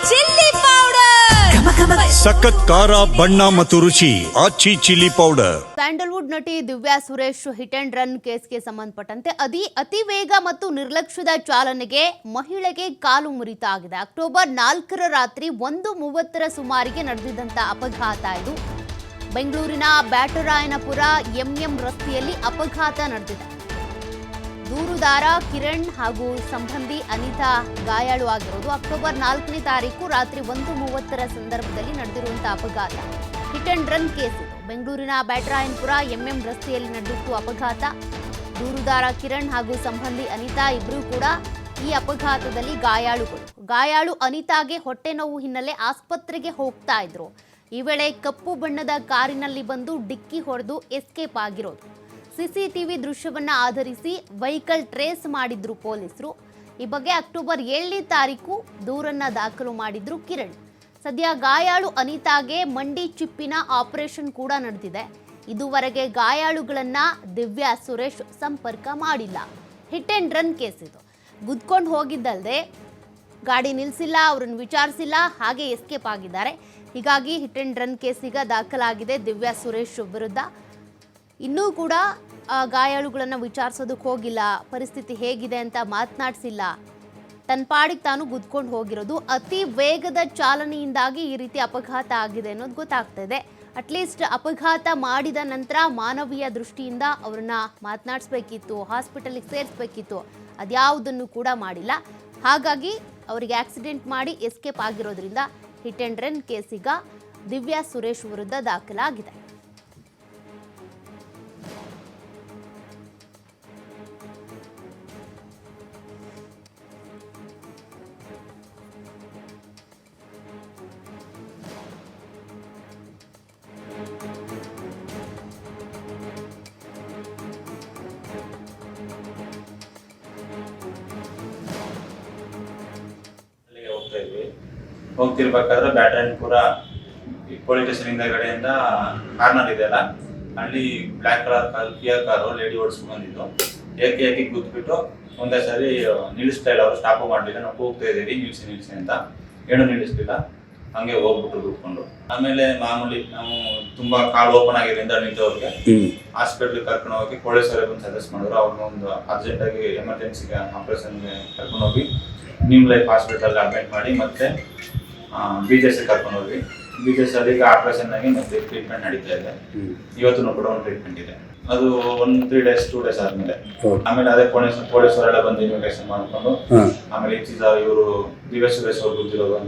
Chilli powder ಸಖತ್ ಖಾರ ಬಣ್ಣ ಮತ್ತು ರುಚಿ ಆಚಿ ಚಿಲ್ಲಿ ಪೌಡರ್. ಸ್ಯಾಂಡಲ್ವುಡ್ ನಟಿ Divya Suresh hit and run ಕೇಸ್ಗೆ ಸಂಬಂಧಪಟ್ಟಂತೆ ಅತಿ ವೇಗ ಮತ್ತು ನಿರ್ಲಕ್ಷ್ಯದ ಚಾಲನೆಗೆ ಮಹಿಳೆಗೆ ಕಾಲು ಮುರಿತ ಆಗಿದೆ. ಅಕ್ಟೋಬರ್ 4ರ ರಾತ್ರಿ 1:30 ಸುಮಾರಿಗೆ ನಡೆದಿದ್ದಂಥ ಅಪಘಾತ ಇದು. ಬೆಂಗಳೂರಿನ ಬ್ಯಾಟರಾಯನಪುರ ಎಂಎಂ ರಸ್ತೆಯಲ್ಲಿ ಅಪಘಾತ ನಡೆದಿದೆ. ದೂರುದಾರ ಕಿರಣ್ ಹಾಗೂ ಸಂಬಂಧಿ ಅನಿತಾ ಗಾಯಾಳು ಆಗಿರೋದು. ಅಕ್ಟೋಬರ್ 4ನೇ ತಾರೀಕು ರಾತ್ರಿ 1:30 ಸಂದರ್ಭದಲ್ಲಿ ನಡೆದಿರುವಂತಹ ಅಪಘಾತ ಹಿಟ್ ಅಂಡ್ ರನ್ ಕೇಸ್ ಇದು. ಬೆಂಗಳೂರಿನ ಬ್ಯಾಟರಾಯನಪುರ ಎಂಎಂ ರಸ್ತೆಯಲ್ಲಿ ನಡೆದಿತ್ತು ಅಪಘಾತ. ದೂರುದಾರ ಕಿರಣ್ ಹಾಗೂ ಸಂಬಂಧಿ ಅನಿತಾ ಇಬ್ಬರೂ ಕೂಡ ಈ ಅಪಘಾತದಲ್ಲಿ ಗಾಯಾಳು ಅನಿತಾಗೆ ಹೊಟ್ಟೆ ನೋವು ಹಿನ್ನೆಲೆ ಆಸ್ಪತ್ರೆಗೆ ಹೋಗ್ತಾ ಇದ್ರು. ಈ ವೇಳೆ ಕಪ್ಪು ಬಣ್ಣದ ಕಾರಿನಲ್ಲಿ ಬಂದು ಡಿಕ್ಕಿ ಹೊಡೆದು ಎಸ್ಕೇಪ್ ಆಗಿರೋದು. ಸಿಸಿಟಿವಿ ದೃಶ್ಯವನ್ನ ಆಧರಿಸಿ ವೆಹಿಕಲ್ ಟ್ರೇಸ್ ಮಾಡಿದ್ರು ಪೊಲೀಸರು. ಈ ಬಗ್ಗೆ ಅಕ್ಟೋಬರ್ 7ನೇ ತಾರೀಕು ದೂರನ್ನ ದಾಖಲು ಮಾಡಿದ್ರು ಕಿರಣ್. ಸದ್ಯ ಗಾಯಾಳು ಅನಿತಾಗೆ ಮಂಡಿ ಚಿಪ್ಪಿನ ಆಪರೇಷನ್ ಕೂಡ ನಡೆದಿದೆ. ಇದುವರೆಗೆ ಗಾಯಾಳುಗಳನ್ನ ದಿವ್ಯಾ ಸುರೇಶ್ ಸಂಪರ್ಕ ಮಾಡಿಲ್ಲ. ಹಿಟ್ ಅಂಡ್ ರನ್ ಕೇಸ್ ಇದು. ಗುದ್ಕೊಂಡು ಹೋಗಿದ್ದಲ್ಲದೆ ಗಾಡಿ ನಿಲ್ಲಿಸಿಲ್ಲ, ಅವ್ರನ್ನ ವಿಚಾರಿಸಿಲ್ಲ, ಹಾಗೆ ಎಸ್ಕೇಪ್ ಆಗಿದ್ದಾರೆ. ಹೀಗಾಗಿ ಹಿಟ್ ಅಂಡ್ ರನ್ ಕೇಸ್ ಈಗ ದಾಖಲಾಗಿದೆ ದಿವ್ಯಾ ಸುರೇಶ್ ವಿರುದ್ಧ. ಇನ್ನೂ ಕೂಡ ಗಾಯಾಳುಗಳನ್ನು ವಿಚಾರಿಸೋದಕ್ಕೆ ಹೋಗಿಲ್ಲ, ಪರಿಸ್ಥಿತಿ ಹೇಗಿದೆ ಅಂತ ಮಾತನಾಡಿಸಿಲ್ಲ, ತನ್ನ ಪಾಡಿಗೆ ತಾನು ಗುದ್ಕೊಂಡು ಹೋಗಿರೋದು. ಅತಿ ವೇಗದ ಚಾಲನೆಯಿಂದಾಗಿ ಈ ರೀತಿ ಅಪಘಾತ ಆಗಿದೆ ಅನ್ನೋದು ಗೊತ್ತಾಗ್ತಾ ಇದೆ. ಅಟ್ಲೀಸ್ಟ್ ಅಪಘಾತ ಮಾಡಿದ ನಂತರ ಮಾನವೀಯ ದೃಷ್ಟಿಯಿಂದ ಅವ್ರನ್ನ ಮಾತನಾಡಿಸ್ಬೇಕಿತ್ತು, ಹಾಸ್ಪಿಟಲ್ಗೆ ಸೇರಿಸ್ಬೇಕಿತ್ತು, ಅದ್ಯಾವುದನ್ನು ಕೂಡ ಮಾಡಿಲ್ಲ. ಹಾಗಾಗಿ ಅವರಿಗೆ ಆಕ್ಸಿಡೆಂಟ್ ಮಾಡಿ ಎಸ್ಕೇಪ್ ಆಗಿರೋದ್ರಿಂದ ಹಿಟ್ ಅಂಡ್ ರನ್ ಕೇಸ್ ಈಗ ದಿವ್ಯಾ ಸುರೇಶ್ ವಿರುದ್ಧ ದಾಖಲಾಗಿದೆ. ಹೋಗ್ತಿರ್ಬೇಕಾದ್ರೆ ಬ್ಯಾಟರಾಯನಪುರ ಪೊಲೀಸ್ ಸ್ಟೇಷನ್ ಹಿಂದಗಡೆಯಿಂದ ಕಾರ್ನರ್ ಇದೆಯಲ್ಲ, ಅಲ್ಲಿ ಬ್ಲ್ಯಾಕ್ ಕಲರ್ ಕಿಯಾ ಕಾರು ಲೇಡಿ ಓಡಿಸ್ಕೊಂಡು ಬಂದಿದ್ದು. ಏಕೆ ಕೂತ್ಬಿಟ್ಟು ಒಂದೇ ಸಾರಿ ನಿಲ್ಲಿಸ್ತಾ ಇಲ್ಲ, ಅವರು ಸ್ಟಾಪ್ ಮಾಡಲಿಲ್ಲ. ನಾವು ಹೋಗ್ತಾ ಇದ್ದೀವಿ ನಿಲ್ಲಿಸಿ ಅಂತ ಏನು ನಿಲ್ಲಿಸ್ಲಿಲ್ಲ, ಹಂಗೆ ಹೋಗ್ಬಿಟ್ಟು ಕೂತ್ಕೊಂಡು. ಆಮೇಲೆ ಮಾಮೂಲಿ ನಾವು ತುಂಬಾ ಕಾಲು ಓಪನ್ ಆಗಿರೋದ್ರಿಂದ ನಿಂತವ್ರಿಗೆ ಹಾಸ್ಪಿಟ್ಲಿಗೆ ಕರ್ಕೊಂಡು ಹೋಗಿ ಪೊಲೀಸರೇ ಬಂದು ಸಜೆಸ್ಟ್ ಮಾಡಿದ್ರು. ಅವ್ರನ್ನ ಒಂದು ಅರ್ಜೆಂಟಾಗಿ ಎಮರ್ಜೆನ್ಸಿಗೆ ಆಪರೇಷನ್ಗೆ ಕರ್ಕೊಂಡು ಹೋಗಿ ನಿಮ್ ಲೈಫ್ ಹಾಸ್ಪಿಟಲ್ ಅಡ್ಮಿಟ್ ಮಾಡಿ ಮತ್ತೆ BJS ಕರ್ಕೊಂಡು ಹೋಗಿ BJS ಅಲ್ಲಿ ಈಗ ಆಪರೇಷನ್ ಆಗಿ ಮತ್ತೆ ಟ್ರೀಟ್ಮೆಂಟ್ ನಡೀತಾ ಇದೆ. ಇವತ್ತು ಕೂಡ ಒಂದು ಟ್ರೀಟ್ಮೆಂಟ್ ಇದೆ. ಅದು 3 days 2 days ಆದ್ಮೇಲೆ ಆಮೇಲೆ ಅದೇ ಪೊಲೀಸರೆಲ್ಲ ಬಂದು ಇನ್ವೆಸ್ಟಿಗೇಷನ್ ಮಾಡ್ಕೊಂಡು ಆಮೇಲೆ ಇವರು ದಿವ್ಯಾ ಸುರೇಶ್ ಅವ್ರು ಗೊತ್ತಿರೋದು ಅಂತ